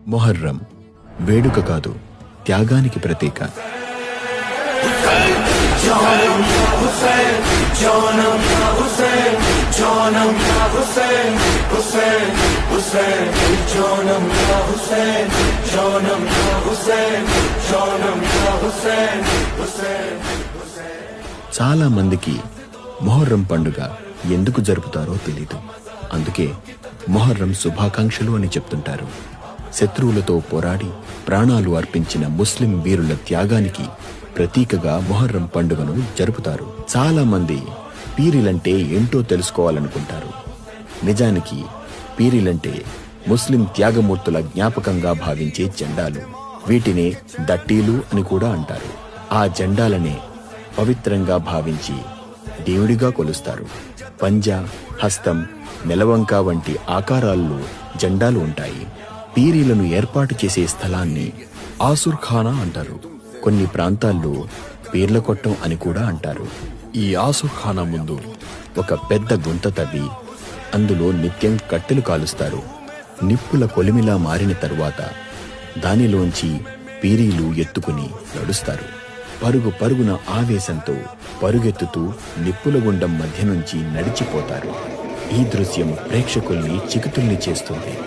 మొహర్రం వేడుక కాదు, త్యాగానికి ప్రతీక. చాలా మందికి మొహర్రం పండుగ ఎందుకు జరుపుతారో తెలీదు. అందుకే మొహర్రం శుభాకాంక్షలు అని చెప్తుంటారు. శత్రువులతో పోరాడి ప్రాణాలు అర్పించిన ముస్లిం వీరుల త్యాగానికి ప్రతీకగా మొహర్రం పండుగను జరుపుతారు. చాలా మంది పీరీలంటే ఏంటో తెలుసుకోవాలనుకుంటారు. నిజానికి పీరీలంటే ముస్లిం త్యాగమూర్తుల జ్ఞాపకంగా భావించే జెండాలు. వీటినే దట్టీలు అని కూడా అంటారు. ఆ జెండాలనే పవిత్రంగా భావించి దేవుడిగా కొలుస్తారు. పంజా, హస్తం, నెలవంక వంటి ఆకారాల్లో జెండాలు ఉంటాయి. పీరీలను ఏర్పాటు చేసే స్థలాన్ని ఆసుర్ఖానా అంటారు. కొన్ని ప్రాంతాల్లో పీర్ల కొట్టం అని కూడా అంటారు. ఈ ఆసుర్ఖానా ముందు ఒక పెద్ద గుంత తవ్వి అందులో నిత్యం కట్టెలు కాలుస్తారు. నిప్పుల కొలిమిలా మారిన తరువాత దానిలోంచి పీరీలు ఎత్తుకుని నడుస్తారు. పరుగు పరుగున ఆవేశంతో పరుగెత్తుతూ నిప్పుల గుండం మధ్య నుంచి నడిచిపోతారు. ఈ దృశ్యం ప్రేక్షకుల్ని చికితుల్ని చేస్తుంది.